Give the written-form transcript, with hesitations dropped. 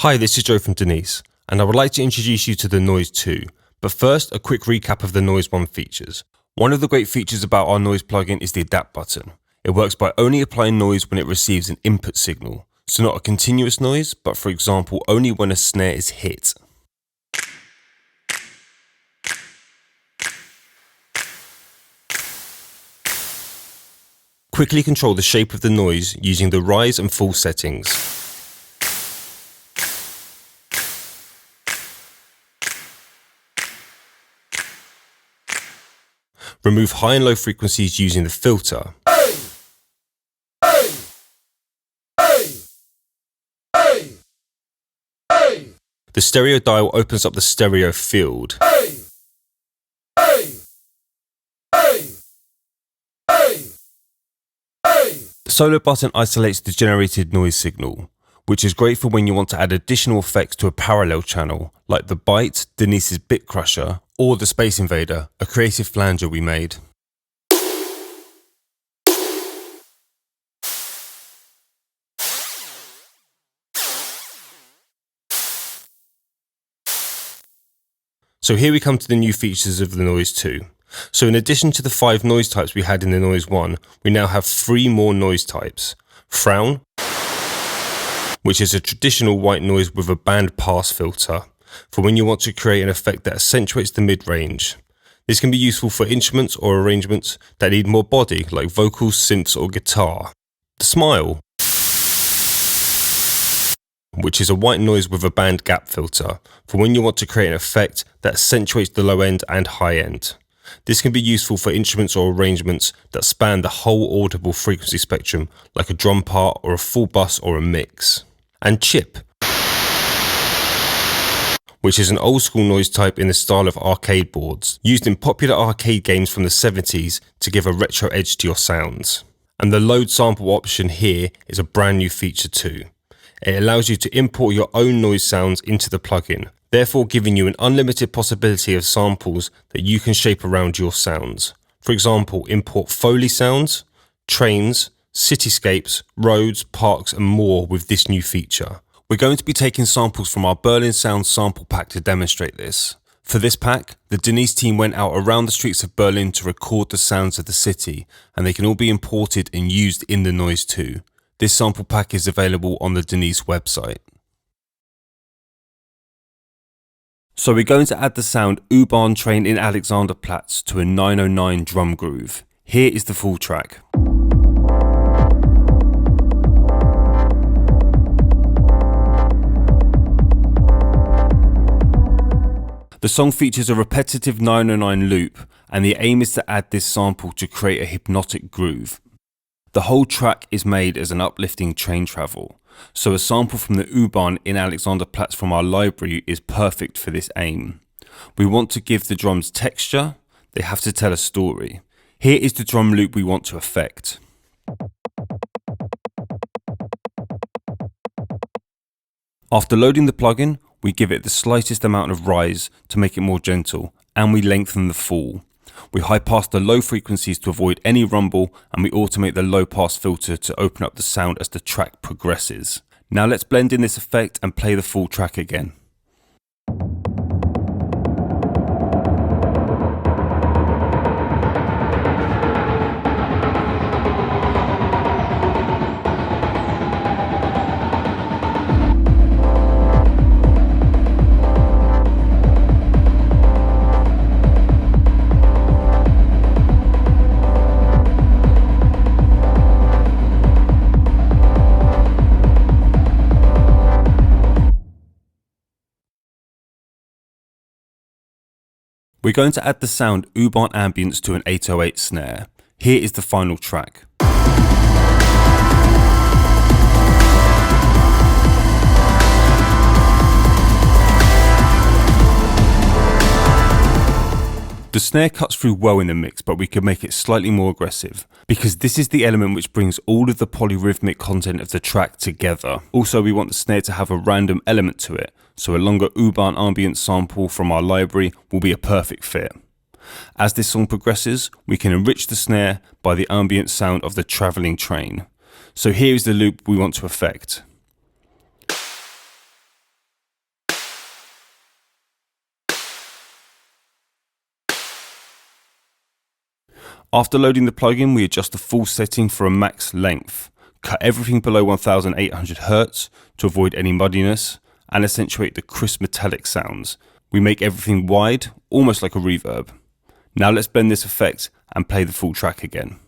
Hi, this is Joe from Denise, and I would like to introduce you to the Noize 2, but first a quick recap of the Noize 1 features. One of the great features about our Noize plugin is the Adapt button. It works by only applying noise when it receives an input signal, so not a continuous noise, but for example only when a snare is hit. Quickly control the shape of the noise using the rise and fall settings. Remove high and low frequencies using the filter. The stereo dial opens up the stereo field. The solo button isolates the generated noise signal, which is great for when you want to add additional effects to a parallel channel, like the Byte, Denise's Bit Crusher, or the Space Invader, a creative flanger we made. So here we come to the new features of the Noize 2. So in addition to the 5 noise types we had in the Noize 1, we now have 3 more noise types. Frown, which is a traditional white noise with a band pass filter, for when you want to create an effect that accentuates the mid-range. This can be useful for instruments or arrangements that need more body, like vocals, synths or guitar. The Smile, which is a white noise with a band gap filter, for when you want to create an effect that accentuates the low end and high end. This can be useful for instruments or arrangements that span the whole audible frequency spectrum, like a drum part or a full bus or a mix. And Chip, which is an old school noise type in the style of arcade boards, used in popular arcade games from the 70s to give a retro edge to your sounds. And the load sample option here is a brand new feature too. It allows you to import your own noise sounds into the plugin, therefore giving you an unlimited possibility of samples that you can shape around your sounds. For example, import Foley sounds, trains, cityscapes, roads, parks and more with this new feature. We're going to be taking samples from our Berlin Sound sample pack to demonstrate this. For this pack, the Denise team went out around the streets of Berlin to record the sounds of the city, and they can all be imported and used in the Noize 2. This sample pack is available on the Denise website. So we're going to add the sound U-Bahn train in Alexanderplatz to a 909 drum groove. Here is the full track. The song features a repetitive 909 loop, and the aim is to add this sample to create a hypnotic groove. The whole track is made as an uplifting train travel, so a sample from the U-Bahn in Alexanderplatz from our library is perfect for this aim. We want to give the drums texture, they have to tell a story. Here is the drum loop we want to affect. After loading the plugin, we give it the slightest amount of rise to make it more gentle, and we lengthen the fall. We high pass the low frequencies to avoid any rumble, and we automate the low pass filter to open up the sound as the track progresses. Now let's blend in this effect and play the full track again. We're going to add the sound U-Bahn ambience to an 808 snare. Here is the final track. The snare cuts through well in the mix, but we could make it slightly more aggressive, because this is the element which brings all of the polyrhythmic content of the track together. Also, we want the snare to have a random element to it, so a longer U-Bahn ambient sample from our library will be a perfect fit. As this song progresses, we can enrich the snare by the ambient sound of the travelling train. So here is the loop we want to affect. After loading the plugin, we adjust the full setting for a max length, cut everything below 1800 Hz to avoid any muddiness, and accentuate the crisp metallic sounds. We make everything wide, almost like a reverb. Now let's blend this effect and play the full track again.